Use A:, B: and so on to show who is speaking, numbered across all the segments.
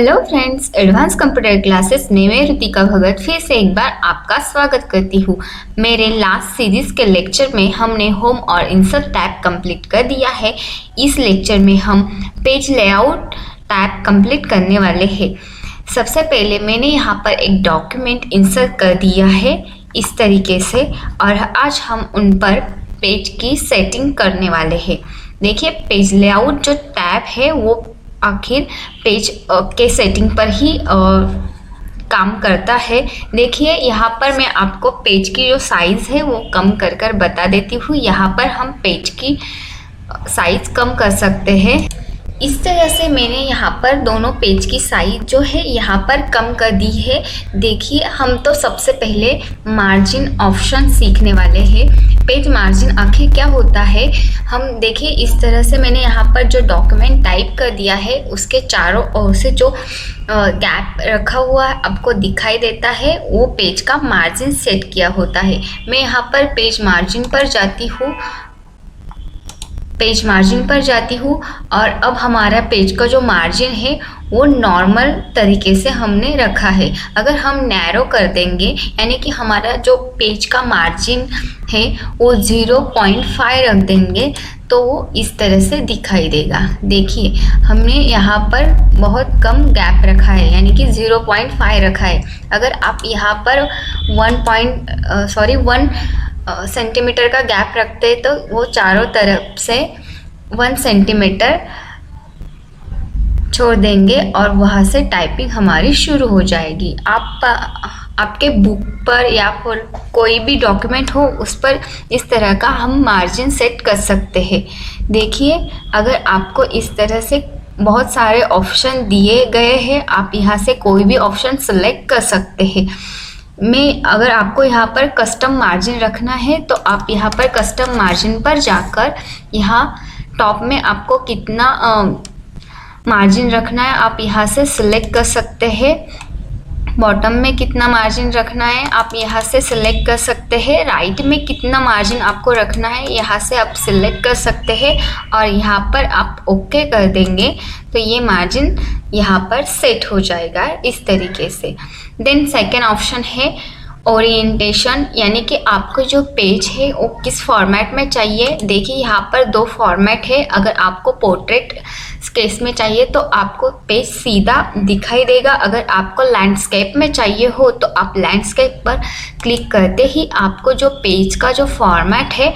A: Hello friends, advance computer classes में मैं ऋतिका भगत फिर से एक बार आपका स्वागत करती हूँ। मेरे लास्ट सीरीज के लेक्चर में हमने होम और इंसर्ट टैब कंप्लीट कर दिया है। इस लेक्चर में हम पेज लेआउट टैब कंप्लीट करने वाले हैं। सबसे पहले मैंने यहाँ पर एक डॉक्यूमेंट इंसर्ट कर दिया है इस तरीके से, और आज हम उन पर पेज की सेटिंग करने वाले हैं। देखिए, पेज लेआउट जो टैब है वो आखिर पेज के सेटिंग पर ही काम करता है। देखिए, यहाँ पर मैं आपको पेज की जो साइज़ है वो कम कर कर बता देती हूँ। यहाँ पर हम पेज की साइज़ कम कर सकते हैं। इस तरह से मैंने यहाँ पर दोनों पेज की साइज जो है यहाँ पर कम कर दी है। देखिए, हम तो सबसे पहले मार्जिन ऑप्शन सीखने वाले हैं। पेज मार्जिन आखिर क्या होता है, हम देखिए इस तरह से मैंने यहाँ पर जो डॉक्यूमेंट टाइप कर दिया है उसके चारों ओर से जो गैप रखा हुआ आपको दिखाई देता है वो पेज का मार्जिन सेट किया होता है। मैं यहाँ पर पेज मार्जिन पर जाती हूँ और अब हमारा पेज का जो मार्जिन है वो नॉर्मल तरीके से हमने रखा है। अगर हम नैरो कर देंगे, यानी कि हमारा जो पेज का मार्जिन है वो 0.5 रख देंगे तो वो इस तरह से दिखाई देगा। देखिए, हमने यहाँ पर बहुत कम गैप रखा है, यानी कि 0.5 रखा है। अगर आप यहाँ पर 1 सेंटीमीटर का गैप रखते हैं तो वो चारों तरफ से 1 सेंटीमीटर छोड़ देंगे और वहाँ से टाइपिंग हमारी शुरू हो जाएगी। आपके बुक पर या फिर कोई भी डॉक्यूमेंट हो उस पर इस तरह का हम मार्जिन सेट कर सकते हैं। देखिए, अगर आपको इस तरह से बहुत सारे ऑप्शन दिए गए हैं, आप यहाँ से कोई भी ऑप्शन सेलेक्ट कर सकते हैं। अगर आपको यहाँ पर कस्टम मार्जिन रखना है तो आप यहाँ पर कस्टम मार्जिन पर जाकर यहाँ टॉप में आपको कितना मार्जिन रखना है आप यहाँ से सिलेक्ट कर सकते हैं। बॉटम में कितना मार्जिन रखना है आप यहाँ से सिलेक्ट कर सकते हैं। राइट में कितना मार्जिन आपको रखना है यहाँ से आप सिलेक्ट कर सकते हैं और यहाँ पर आप ओके कर देंगे तो ये मार्जिन यहाँ पर सेट हो जाएगा इस तरीके से। देन सेकेंड ऑप्शन है ओरिएंटेशन, यानी कि आपको जो पेज है वो किस फॉर्मेट में चाहिए। देखिए, यहाँ पर 2 फॉर्मेट है। अगर आपको पोर्ट्रेट केस में चाहिए तो आपको पेज सीधा दिखाई देगा। अगर आपको लैंडस्केप में चाहिए हो तो आप लैंडस्केप पर क्लिक करते ही आपको जो पेज का जो फॉर्मेट है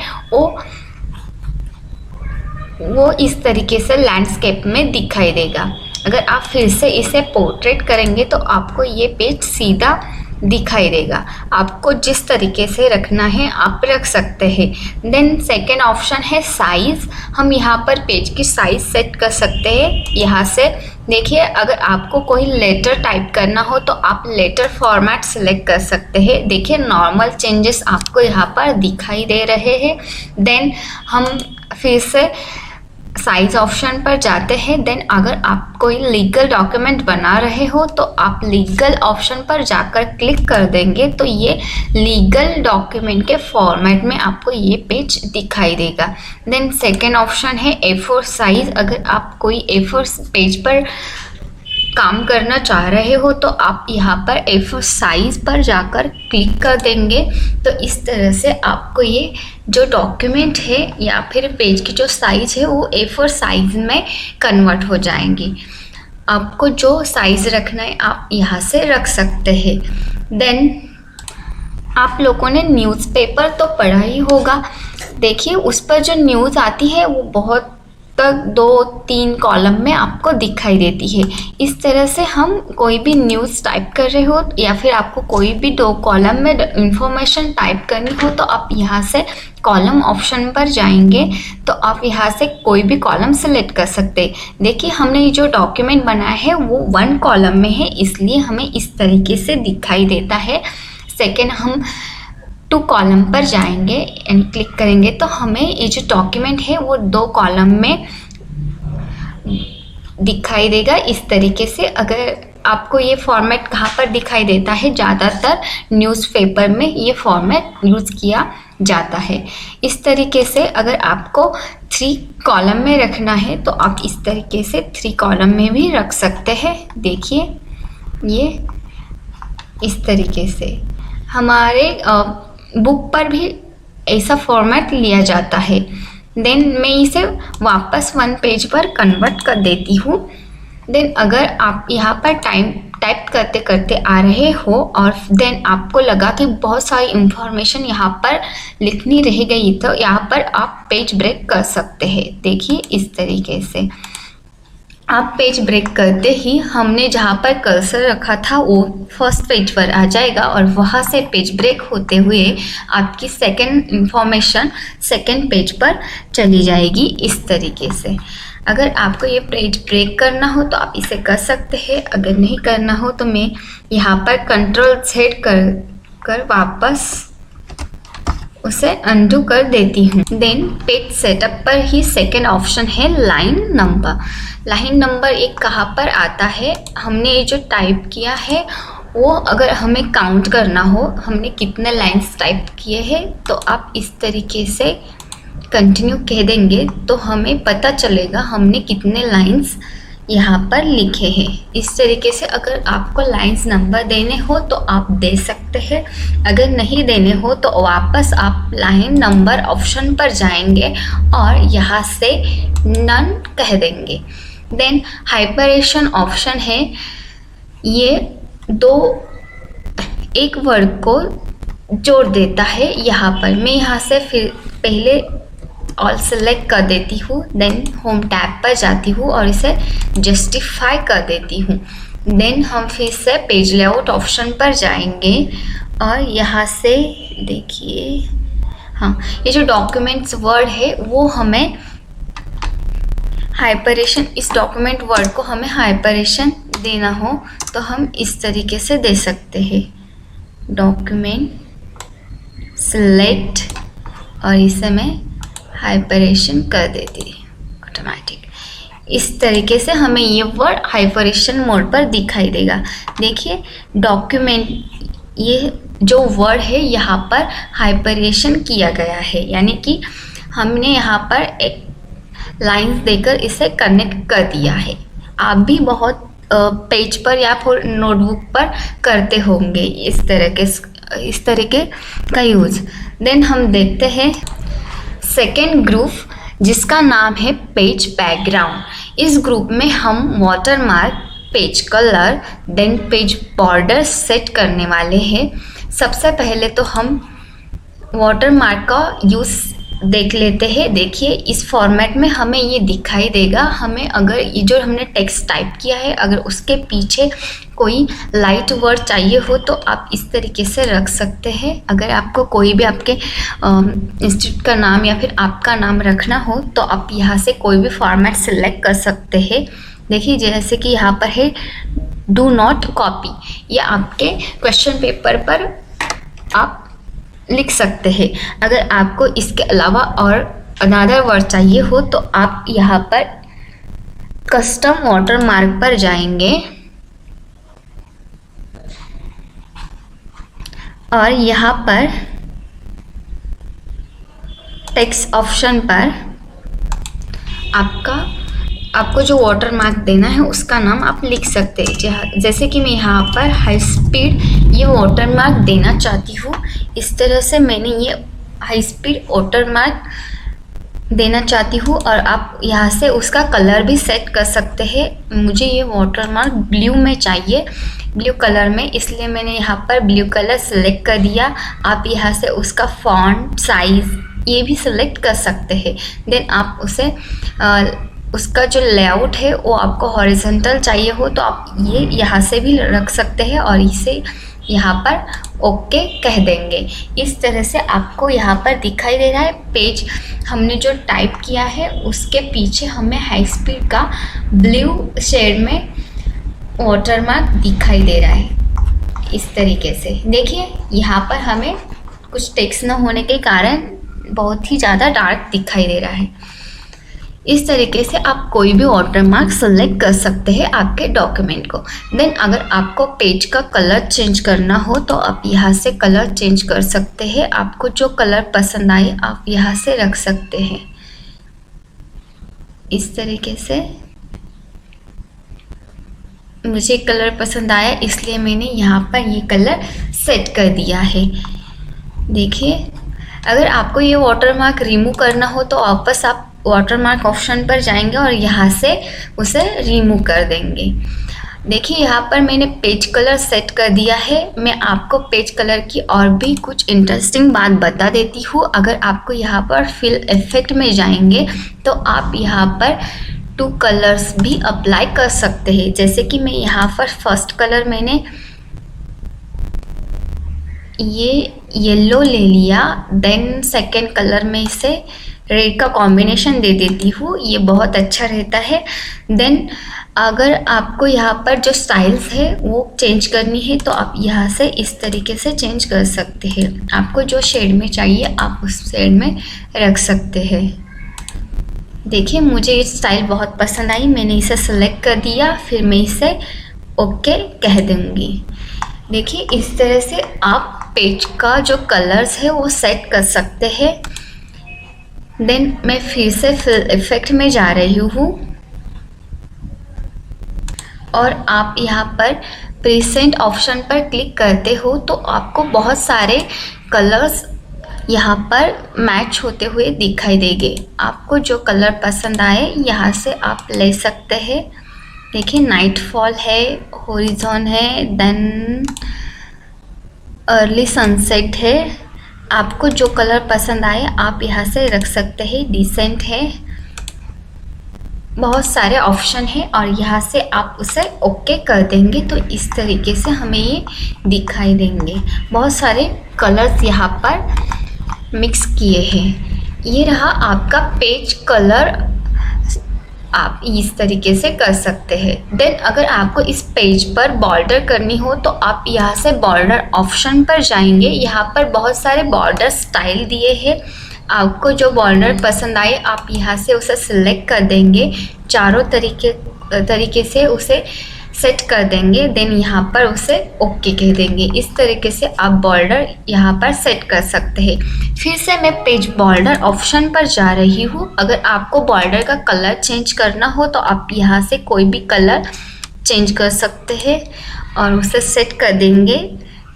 A: वो इस तरीके से लैंडस्केप में दिखाई देगा। अगर आप फिर से इसे पोर्ट्रेट करेंगे तो आपको ये पेज सीधा दिखाई देगा। आपको जिस तरीके से रखना है आप रख सकते हैं। देन सेकेंड ऑप्शन है साइज़। हम यहाँ पर पेज की साइज़ सेट कर सकते हैं यहाँ से। देखिए, अगर आपको कोई लेटर टाइप करना हो तो आप लेटर फॉर्मेट सेलेक्ट कर सकते हैं। देखिए, नॉर्मल चेंजेस आपको यहाँ पर दिखाई दे रहे हैं। देन हम फिर से साइज ऑप्शन पर जाते हैं। देन अगर आप कोई लीगल डॉक्यूमेंट बना रहे हो तो आप लीगल ऑप्शन पर जाकर क्लिक कर देंगे तो ये लीगल डॉक्यूमेंट के फॉर्मेट में आपको ये पेज दिखाई देगा। देन सेकेंड ऑप्शन है A4 साइज। अगर आप कोई A4 पेज पर काम करना चाह रहे हो तो आप यहाँ पर A4 साइज़ पर जाकर क्लिक कर देंगे तो इस तरह से आपको ये जो डॉक्यूमेंट है या फिर पेज की जो साइज़ है वो A4 साइज़ में कन्वर्ट हो जाएंगी। आपको जो साइज़ रखना है आप यहाँ से रख सकते हैं। देन आप लोगों ने न्यूज़पेपर तो पढ़ा ही होगा। देखिए, उस पर जो न्यूज़ आती है वो बहुत तक 2-3 कॉलम में आपको दिखाई देती है। इस तरह से हम कोई भी न्यूज़ टाइप कर रहे हो या फिर आपको कोई भी 2 कॉलम में इंफॉर्मेशन टाइप करनी हो तो आप यहाँ से कॉलम ऑप्शन पर जाएंगे तो आप यहाँ से कोई भी कॉलम सेलेक्ट कर सकते। देखिए, हमने ये जो डॉक्यूमेंट बनाया है वो 1 कॉलम में है, इसलिए हमें इस तरीके से दिखाई देता है। सेकेंड, हम 2 कॉलम पर जाएंगे एंड क्लिक करेंगे तो हमें ये जो डॉक्यूमेंट है वो 2 कॉलम में दिखाई देगा इस तरीके से। अगर आपको ये फॉर्मेट कहाँ पर दिखाई देता है? ज़्यादातर न्यूज़पेपर में ये फॉर्मेट यूज़ किया जाता है। इस तरीके से अगर आपको 3 कॉलम में रखना है तो आप इस तरीके से 3 कॉलम में भी रख सकते हैं। देखिए ये इस तरीके से हमारे बुक पर भी ऐसा फॉर्मेट लिया जाता है। देन मैं इसे वापस 1 पेज पर कन्वर्ट कर देती हूँ। देन अगर आप यहाँ पर टाइप करते करते आ रहे हो और देन आपको लगा कि बहुत सारी इंफॉर्मेशन यहाँ पर लिखनी रह गई, तो यहाँ पर आप पेज ब्रेक कर सकते हैं। देखिए इस तरीके से आप पेज ब्रेक करते ही हमने जहाँ पर कर्सर रखा था वो फर्स्ट पेज पर आ जाएगा और वहाँ से पेज ब्रेक होते हुए आपकी सेकंड इंफॉर्मेशन सेकंड पेज पर चली जाएगी इस तरीके से। अगर आपको ये पेज ब्रेक करना हो तो आप इसे कर सकते हैं, अगर नहीं करना हो तो मैं यहाँ पर कंट्रोल Z कर वापस उसे अनडू कर देती हूँ। देन पेज सेटअप पर ही सेकंड ऑप्शन है लाइन नंबर। लाइन नंबर 1 कहाँ पर आता है? हमने ये जो टाइप किया है वो अगर हमें काउंट करना हो हमने कितने लाइंस टाइप किए हैं तो आप इस तरीके से कंटिन्यू कह देंगे तो हमें पता चलेगा हमने कितने लाइंस यहाँ पर लिखे हैं। इस तरीके से अगर आपको लाइंस नंबर देने हो तो आप दे सकते हैं, अगर नहीं देने हो तो वापस आप लाइन नंबर ऑप्शन पर जाएंगे और यहाँ से नन कह देंगे। देन हाइपरेशन ऑप्शन है, ये एक वर्ड को जोड़ देता है। यहाँ पर मैं यहाँ से फिर पहले ऑल सेलेक्ट कर देती हूँ, देन होम टैब पर जाती हूँ और इसे जस्टिफाई कर देती हूँ। देन हम फिर से पेज लेआउट ऑप्शन पर जाएंगे और यहाँ से देखिए हाँ, ये जो डॉक्यूमेंट्स वर्ड है वो हमें हाइपरेशन, इस डॉक्यूमेंट वर्ड को हमें हाइपरेशन देना हो तो हम इस तरीके से दे सकते हैं, डॉक्यूमेंट सिलेक्ट और इसे मैं हाइपरेशन कर देती ऑटोमेटिक। इस तरीके से हमें ये वर्ड हाइपरेशन मोड पर दिखाई देगा। देखिए डॉक्यूमेंट, ये जो वर्ड है यहाँ पर हाइपरेशन किया गया है, यानी कि हमने यहाँ पर एक लाइंस देकर इसे कनेक्ट कर दिया है। आप भी बहुत पेज पर या फिर नोटबुक पर करते होंगे इस तरीके का यूज़। देन हम देखते हैं सेकेंड ग्रुप जिसका नाम है पेज बैकग्राउंड। इस ग्रुप में हम watermark, page colour, then page border set करने वाले हैं। सबसे पहले तो हम वाटरमार्क का यूज़ देख लेते हैं। देखिए इस फॉर्मेट में हमें ये दिखाई देगा। हमें अगर ये जो हमने टेक्स्ट टाइप किया है अगर उसके पीछे कोई लाइट वर्ड चाहिए हो तो आप इस तरीके से रख सकते हैं। अगर आपको कोई भी आपके इंस्टीट्यूट का नाम या फिर आपका नाम रखना हो तो आप यहाँ से कोई भी फॉर्मेट सिलेक्ट कर सकते हैं। देखिए जैसे कि यहाँ पर है डू नॉट कॉपी, ये आपके क्वेश्चन पेपर पर आप लिख सकते हैं। अगर आपको इसके अलावा और अनदर वर्ड चाहिए हो तो आप यहाँ पर कस्टम वाटरमार्क पर जाएंगे और यहाँ पर टेक्स्ट ऑप्शन पर आपको जो वाटरमार्क देना है उसका नाम आप लिख सकते हैं। जैसे कि मैं यहाँ पर हाई स्पीड ये वाटरमार्क देना चाहती हूँ, इस तरह से मैंने ये हाई स्पीड वाटरमार्क देना चाहती हूँ और आप यहाँ से उसका कलर भी सेट कर सकते हैं। मुझे ये वाटरमार्क ब्लू में चाहिए, ब्लू कलर में, इसलिए मैंने यहाँ पर ब्लू कलर सेलेक्ट कर दिया। आप यहाँ से उसका फॉन्ट साइज़ ये भी सिलेक्ट कर सकते हैं। देन आप उसे उसका जो लेआउट है वो आपको हॉरिजॉन्टल चाहिए हो तो आप ये यहाँ से भी रख सकते हैं और इसे यहाँ पर ओके कह देंगे। इस तरह से आपको यहाँ पर दिखाई दे रहा है पेज हमने जो टाइप किया है उसके पीछे हमें हाई स्पीड का ब्लू शेड में वाटरमार्क दिखाई दे रहा है। इस तरीके से देखिए यहाँ पर हमें कुछ टेक्स्ट न होने के कारण बहुत ही ज़्यादा डार्क दिखाई दे रहा है। इस तरीके से आप कोई भी वाटरमार्क सेलेक्ट कर सकते हैं आपके डॉक्यूमेंट को। देन अगर आपको पेज का कलर चेंज करना हो तो आप यहाँ से कलर चेंज कर सकते हैं। आपको जो कलर पसंद आए आप यहाँ से रख सकते हैं। इस तरीके से मुझे कलर पसंद आया इसलिए मैंने यहाँ पर ये कलर सेट कर दिया है। देखिए, अगर आपको ये वाटरमार्क रिमूव करना हो तो वापस आप वाटरमार्क ऑप्शन पर जाएंगे और यहाँ से उसे रिमूव कर देंगे। देखिए, यहाँ पर मैंने पेज कलर सेट कर दिया है। मैं आपको पेज कलर की और भी कुछ इंटरेस्टिंग बात बता देती हूँ। अगर आपको यहाँ पर फिल इफेक्ट में जाएंगे तो आप यहाँ पर 2 कलर्स भी अप्लाई कर सकते हैं। जैसे कि मैं यहाँ पर फर्स्ट कलर मैंने ये येलो ले लिया, देन सेकेंड कलर में इसे रेड का कॉम्बिनेशन दे देती हूँ, ये बहुत अच्छा रहता है। देन अगर आपको यहाँ पर जो स्टाइल्स है वो चेंज करनी है तो आप यहाँ से इस तरीके से चेंज कर सकते हैं। आपको जो शेड में चाहिए आप उस शेड में रख सकते हैं। देखिए, मुझे ये स्टाइल बहुत पसंद आई, मैंने इसे सेलेक्ट कर दिया, फिर मैं इसे ओके कह दूँगी। देखिए, इस तरह से आप पेज का जो कलर्स है वो सेट कर सकते हैं। देन मैं फिर से फिल इफेक्ट में जा रही हूँ और आप यहाँ पर प्रेजेंट ऑप्शन पर क्लिक करते हो तो आपको बहुत सारे कलर्स यहाँ पर मैच होते हुए दिखाई देंगे। आपको जो कलर पसंद आए यहाँ से आप ले सकते हैं। देखिए, नाइट फॉल है, हॉरिजॉन है, देन अर्ली सनसेट है। आपको जो कलर पसंद आए आप यहाँ से रख सकते हैं। डिसेंट है, बहुत सारे ऑप्शन है और यहाँ से आप उसे ओके कर देंगे तो इस तरीके से हमें ये दिखाई देंगे। बहुत सारे कलर्स यहाँ पर मिक्स किए हैं। ये रहा आपका पेज कलर, आप इस तरीके से कर सकते हैं। देन अगर आपको इस पेज पर बॉर्डर करनी हो तो आप यहाँ से बॉर्डर ऑप्शन पर जाएंगे। यहाँ पर बहुत सारे बॉर्डर स्टाइल दिए हैं। आपको जो बॉर्डर पसंद आए आप यहाँ से उसे सिलेक्ट कर देंगे, चारों तरीके से उसे सेट कर देंगे। देन यहाँ पर उसे ओके कह देंगे। इस तरीके से आप बॉर्डर यहाँ पर सेट कर सकते हैं। फिर से मैं पेज बॉर्डर ऑप्शन पर जा रही हूँ। अगर आपको बॉर्डर का कलर चेंज करना हो तो आप यहाँ से कोई भी कलर चेंज कर सकते हैं और उसे सेट कर देंगे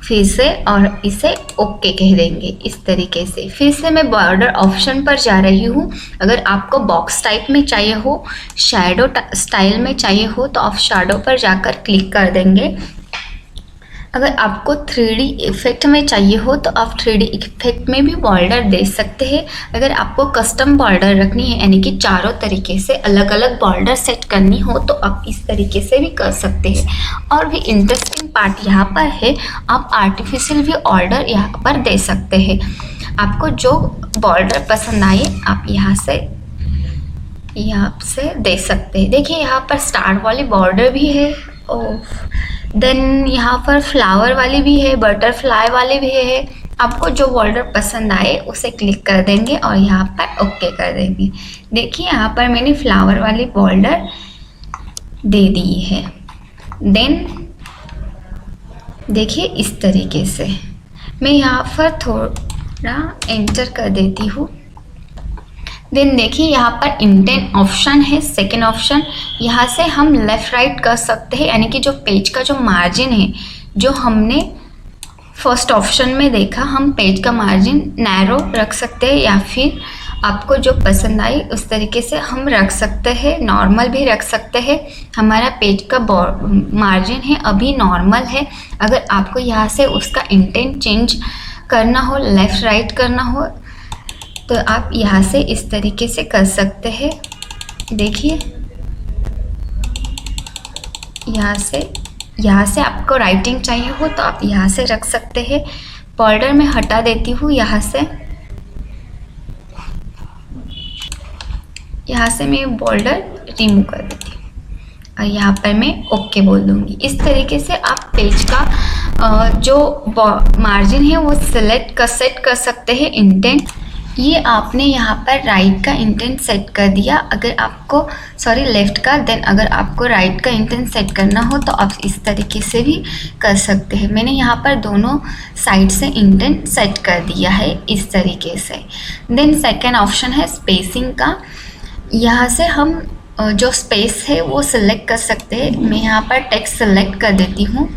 A: फिर से और इसे ओके कह देंगे इस तरीके से। फिर से मैं बॉर्डर ऑप्शन पर जा रही हूँ। अगर आपको बॉक्स टाइप में चाहिए हो, शैडो स्टाइल में चाहिए हो तो आप शैडो पर जाकर क्लिक कर देंगे। अगर आपको 3D इफेक्ट में चाहिए हो तो आप 3D इफेक्ट में भी बॉर्डर दे सकते हैं। अगर आपको कस्टम बॉर्डर रखनी है यानी कि चारों तरीके से अलग अलग बॉर्डर सेट करनी हो तो आप इस तरीके से भी कर सकते हैं। और भी इंटरेस्टिंग पार्ट यहाँ पर है, आप आर्टिफिशियल भी ऑर्डर यहाँ पर दे सकते हैं। आपको जो बॉर्डर पसंद आए आप यहाँ से दे सकते हैं। देखिए, यहाँ पर स्टार वाली बॉर्डर भी है और देन यहाँ पर फ्लावर वाली भी है, बटरफ्लाई वाली भी है। आपको जो बॉर्डर पसंद आए उसे क्लिक कर देंगे और यहाँ पर ओके कर देंगे। देखिए, यहाँ पर मैंने फ्लावर वाली बॉर्डर दे दी है। देन देखिए, इस तरीके से मैं यहाँ पर थोड़ा एंटर कर देती हूँ। देन देखिए, यहाँ पर इंडेंट ऑप्शन है, सेकेंड ऑप्शन। यहाँ से हम लेफ़्ट राइट कर सकते हैं, यानी कि जो पेज का जो मार्जिन है जो हमने फर्स्ट ऑप्शन में देखा, हम पेज का मार्जिन नैरो रख सकते हैं या फिर आपको जो पसंद आई उस तरीके से हम रख सकते हैं। नॉर्मल भी रख सकते हैं। हमारा पेज का मार्जिन है अभी नॉर्मल है। अगर आपको यहाँ से उसका इंटेंट चेंज करना हो, लेफ़्ट राइट करना हो तो आप यहाँ से इस तरीके से कर सकते हैं। देखिए, यहाँ से आपको राइटिंग चाहिए हो तो आप यहाँ से रख सकते हैं। बॉर्डर में हटा देती हूँ, यहाँ से मैं बॉर्डर रिमूव कर देती हूँ और यहाँ पर मैं ओके बोल दूँगी। इस तरीके से आप पेज का जो मार्जिन है वो सेट कर सकते हैं। इंडेंट ये आपने यहाँ पर राइट का इंटेंट सेट कर दिया। अगर आपको लेफ़्ट का, देन अगर आपको राइट का इंटेंट सेट करना हो तो आप इस तरीके से भी कर सकते हैं। मैंने यहाँ पर दोनों साइड से इंटेंट सेट कर दिया है इस तरीके से। देन सेकेंड ऑप्शन है स्पेसिंग का। यहाँ से हम जो स्पेस है वो सिलेक्ट कर सकते हैं। मैं यहाँ पर टेक्स्ट सिलेक्ट कर देती हूँ।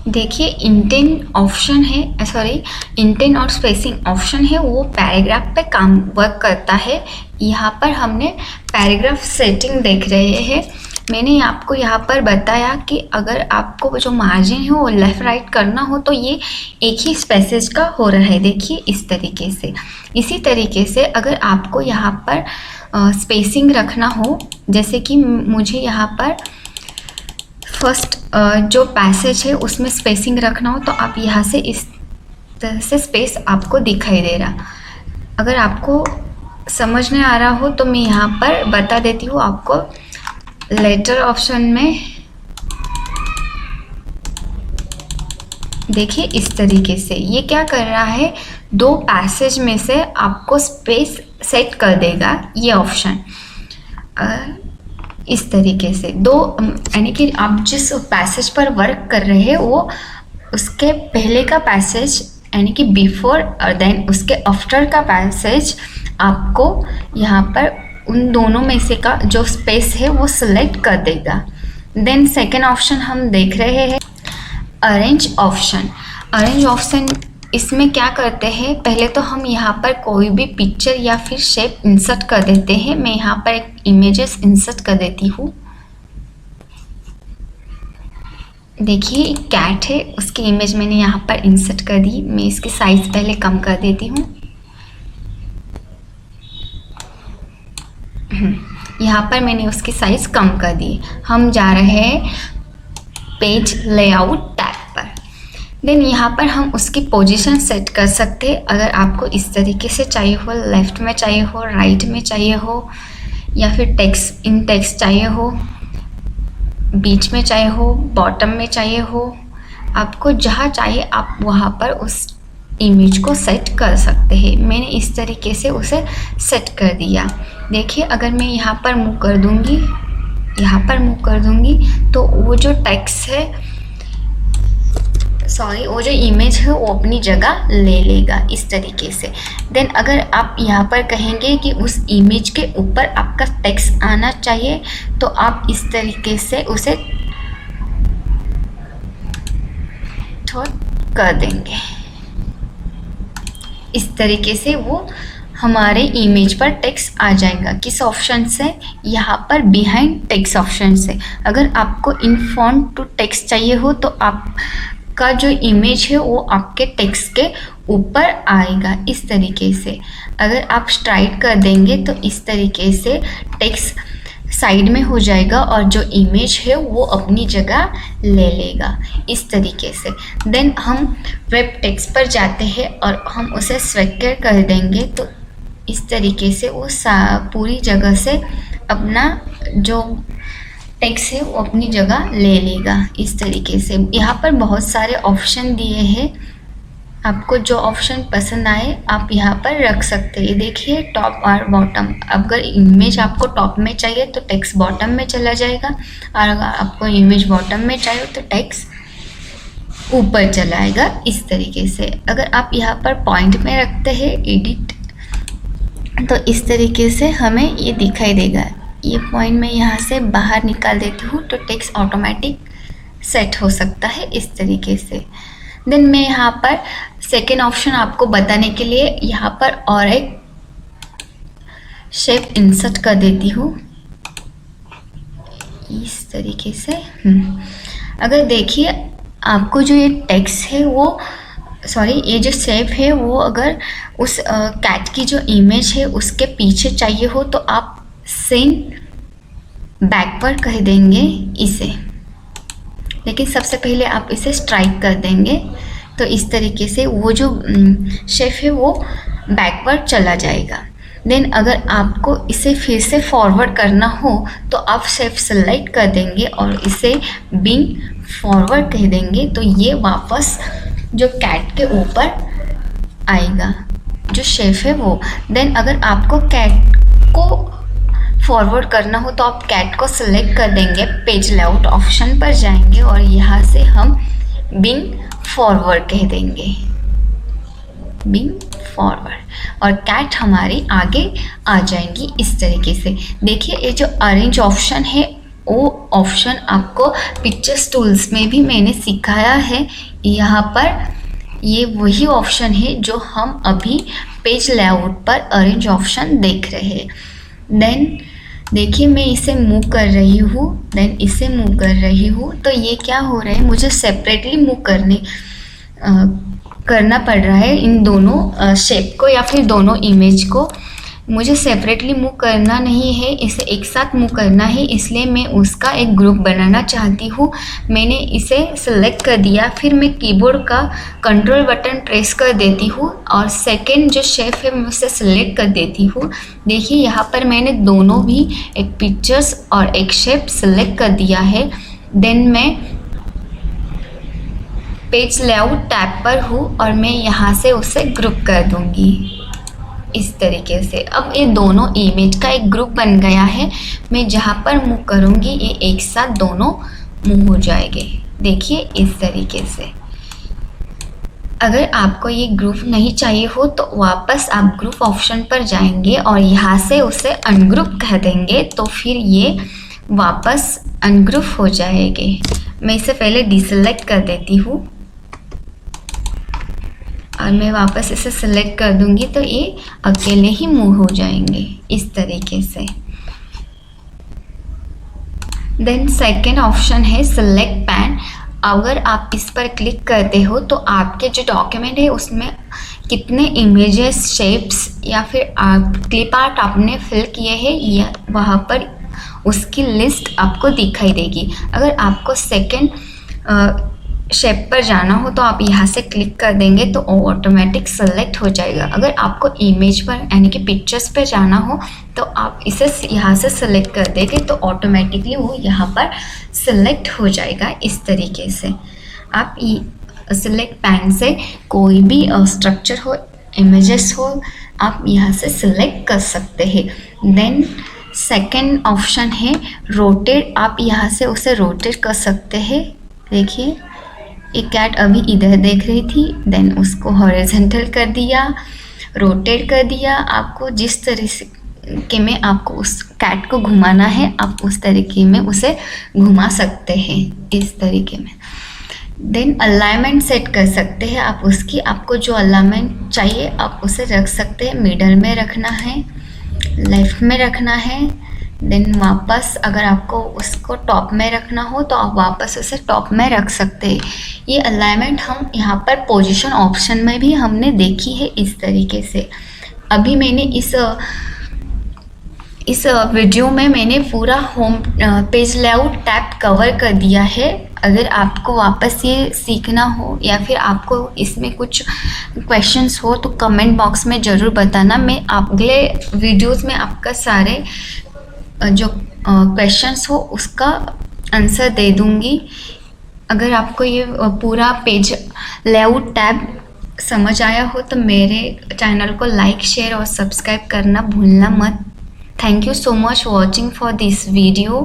A: देखिए इंटेंट ऑप्शन है, इंटेंट और स्पेसिंग ऑप्शन है, वो पैराग्राफ पे काम वर्क करता है। यहाँ पर हमने पैराग्राफ सेटिंग देख रहे हैं। मैंने आपको यहाँ पर बताया कि अगर आपको जो मार्जिन है वो लेफ़्ट राइट करना हो तो ये एक ही स्पेसेज का हो रहा है। देखिए इस तरीके से। इसी तरीके से अगर आपको यहाँ पर स्पेसिंग रखना हो, जैसे कि मुझे यहाँ पर फर्स्ट जो पैसेज है उसमें स्पेसिंग रखना हो तो आप यहाँ से इस तरह से स्पेस आपको दिखाई दे रहा। अगर आपको समझ नहीं आ रहा हो तो मैं यहाँ पर बता देती हूँ आपको। लेटर ऑप्शन में देखिए इस तरीके से ये क्या कर रहा है, दो पैसेज में से आपको स्पेस सेट कर देगा ये ऑप्शन। इस तरीके से दो, यानी कि आप जिस पैसेज पर वर्क कर रहे हैं वो उसके पहले का पैसेज यानी कि बिफोर और देन उसके आफ्टर का पैसेज आपको यहाँ पर उन दोनों में से का जो स्पेस है वो सिलेक्ट कर देगा। देन सेकेंड ऑप्शन हम देख रहे हैं अरेंज ऑप्शन। अरेंज ऑप्शन इसमें क्या करते हैं, पहले तो हम यहाँ पर कोई भी पिक्चर या फिर शेप इंसर्ट कर देते हैं। मैं यहाँ पर एक इमेजेस इंसर्ट कर देती हूँ। देखिए एक कैट है, उसकी इमेज मैंने यहाँ पर इंसर्ट कर दी। मैं इसकी साइज पहले कम कर देती हूँ। यहाँ पर मैंने उसकी साइज कम कर दी। हम जा रहे हैं पेज लेआउट टैब पर। देन यहाँ पर हम उसकी पोजीशन सेट कर सकते हैं। अगर आपको इस तरीके से चाहिए हो, लेफ्ट में चाहिए हो, राइट में चाहिए हो, या फिर टेक्स्ट चाहिए हो, बीच में चाहिए हो, बॉटम में चाहिए हो, आपको जहाँ चाहिए आप वहाँ पर उस इमेज को सेट कर सकते हैं। मैंने इस तरीके से उसे सेट कर दिया। देखिए अगर मैं यहाँ पर मूव कर दूँगी, यहाँ पर मूव कर दूँगी तो वो जो टेक्स्ट है, वो जो इमेज है वो अपनी जगह ले लेगा इस तरीके से। देन अगर आप यहाँ पर कहेंगे कि उस इमेज के ऊपर आपका टेक्स्ट आना चाहिए तो आप इस तरीके से उसे थोड़ा कर देंगे। इस तरीके से वो हमारे इमेज पर टेक्स्ट आ जाएगा। किस ऑप्शन से? यहाँ पर बिहाइंड टेक्स्ट ऑप्शन से। अगर आपको इन फॉन्ट टू टेक्स्ट चाहिए हो तो आपका जो इमेज है वो आपके टेक्स्ट के ऊपर आएगा इस तरीके से। अगर आप स्ट्राइक कर देंगे तो इस तरीके से टेक्स्ट साइड में हो जाएगा और जो इमेज है वो अपनी जगह ले लेगा इस तरीके से। देन हम वेब टेक्स्ट पर जाते हैं और हम उसे स्वेक्टर कर देंगे तो इस तरीके से वो पूरी जगह से अपना जो टेक्स्ट है वो अपनी जगह ले लेगा इस तरीके से। यहाँ पर बहुत सारे ऑप्शन दिए हैं, आपको जो ऑप्शन पसंद आए आप यहाँ पर रख सकते हैं। देखिए टॉप और बॉटम, अगर इमेज आपको टॉप में चाहिए तो टेक्स्ट बॉटम में चला जाएगा और अगर आपको इमेज बॉटम में चाहिए तो टेक्स्ट ऊपर चला आएगा इस तरीके से। अगर आप यहाँ पर पॉइंट में रखते हैं एडिट तो इस तरीके से हमें ये दिखाई देगा। ये पॉइंट मैं यहाँ से बाहर निकाल देती हूँ तो टेक्स्ट ऑटोमेटिक सेट हो सकता है इस तरीके से। देन मैं यहाँ पर सेकेंड ऑप्शन आपको बताने के लिए यहाँ पर और एक शेप इंसर्ट कर देती हूँ इस तरीके से। अगर देखिए आपको जो ये टेक्स्ट है वो ये जो शेप है वो अगर उस कैट की जो इमेज है उसके पीछे चाहिए हो तो आप सेंड बैकवर्ड कह देंगे इसे, लेकिन सबसे पहले आप इसे स्ट्राइक कर देंगे तो इस तरीके से वो जो शेप है वो बैकवर्ड चला जाएगा। देन अगर आपको इसे फिर से फॉरवर्ड करना हो तो आप शेप सेलेक्ट कर देंगे और इसे बिंग फॉरवर्ड कह देंगे तो ये वापस जो कैट के ऊपर आएगा जो शेप है वो। देन अगर आपको कैट को फॉरवर्ड करना हो तो आप कैट को सिलेक्ट कर देंगे, पेज लेआउट ऑप्शन पर जाएंगे और यहाँ से हम बिंग फॉरवर्ड कह देंगे, बिंग फॉरवर्ड, और कैट हमारी आगे आ जाएंगी इस तरीके से। देखिए ये जो अरेंज ऑप्शन है वो ऑप्शन आपको पिक्चर्स टूल्स में भी मैंने सिखाया है। यहाँ पर ये वही ऑप्शन है जो हम अभी पेज लेआउट पर अरेंज ऑप्शन देख रहे हैं। देन देखिए मैं इसे मूव कर रही हूँ, देन इसे मूव कर रही हूँ, तो ये क्या हो रहा है, मुझे सेपरेटली मूव करना पड़ रहा है इन दोनों शेप को या फिर दोनों इमेज को। मुझे सेपरेटली मूव करना नहीं है, इसे एक साथ मूव करना है, इसलिए मैं उसका एक ग्रुप बनाना चाहती हूँ। मैंने इसे सिलेक्ट कर दिया, फिर मैं कीबोर्ड का कंट्रोल बटन प्रेस कर देती हूँ और सेकंड जो शेप है मैं उसे सिलेक्ट कर देती हूँ। देखिए यहाँ पर मैंने दोनों भी एक पिक्चर्स और एक शेप सिलेक्ट कर दिया है। देन मैं पेज लेआउट टैब पर हूँ और मैं यहाँ से उसे ग्रुप कर दूँगी इस तरीके से। अब ये दोनों इमेज का एक ग्रुप बन गया है। मैं जहाँ पर मूव करूँगी ये एक साथ दोनों मूव हो जाएंगे, देखिए इस तरीके से। अगर आपको ये ग्रुप नहीं चाहिए हो तो वापस आप ग्रुप ऑप्शन पर जाएंगे और यहाँ से उसे अनग्रुप कह देंगे, तो फिर ये वापस अनग्रुप हो जाएंगे। मैं इसे पहले डिसेलेक्ट कर देती हूँ और मैं वापस इसे सिलेक्ट कर दूंगी तो ये अकेले ही मूव हो जाएंगे इस तरीके से। देन सेकेंड ऑप्शन है सिलेक्ट पैन। अगर आप इस पर क्लिक करते हो तो आपके जो डॉक्यूमेंट है उसमें कितने इमेजेस, शेप्स या फिर आप क्लिप आर्ट आपने फिल किए हैं या वहाँ पर उसकी लिस्ट आपको दिखाई देगी। अगर आपको सेकेंड शेप पर जाना हो तो आप यहाँ से क्लिक कर देंगे तो ऑटोमेटिक सेलेक्ट हो जाएगा। अगर आपको इमेज पर यानी कि पिक्चर्स पर जाना हो तो आप इसे यहाँ से सेलेक्ट कर देंगे तो ऑटोमेटिकली वो यहाँ पर सेलेक्ट हो जाएगा इस तरीके से। आप सिलेक्ट पैन से कोई भी स्ट्रक्चर हो, इमेजेस हो, आप यहाँ से सिलेक्ट कर सकते हैं। देन सेकेंड ऑप्शन है रोटेट। आप यहाँ से उसे रोटेट कर सकते हैं। देखिए एक कैट अभी इधर देख रही थी, देन उसको हॉरिजॉन्टल कर दिया, रोटेट कर दिया। आपको जिस तरीके में आपको उस कैट को घुमाना है आप उस तरीके में उसे घुमा सकते हैं इस तरीके में। देन अलाइनमेंट सेट कर सकते हैं आप उसकी, आपको जो अलाइनमेंट चाहिए आप उसे रख सकते हैं। मिडल में रखना है, लेफ्ट में रखना है। देन वापस अगर आपको उसको टॉप में रखना हो तो आप वापस उसे टॉप में रख सकते हैं। ये अलाइनमेंट हम यहाँ पर पोजीशन ऑप्शन में भी हमने देखी है इस तरीके से। अभी मैंने इस वीडियो में मैंने पूरा home page layout tab cover कर दिया है। अगर आपको वापस ये सीखना हो या फिर आपको इसमें कुछ क्वेश्चंस हो तो कमेंट बॉक्स में ज़रूर बताना। मैं अगले वीडियोस में आपका सारे जो क्वेश्चंस हो उसका आंसर दे दूंगी। अगर आपको ये पूरा पेज लेआउट टैब समझ आया हो तो मेरे चैनल को लाइक, शेयर और सब्सक्राइब करना भूलना मत। Thank you so much watching for this video.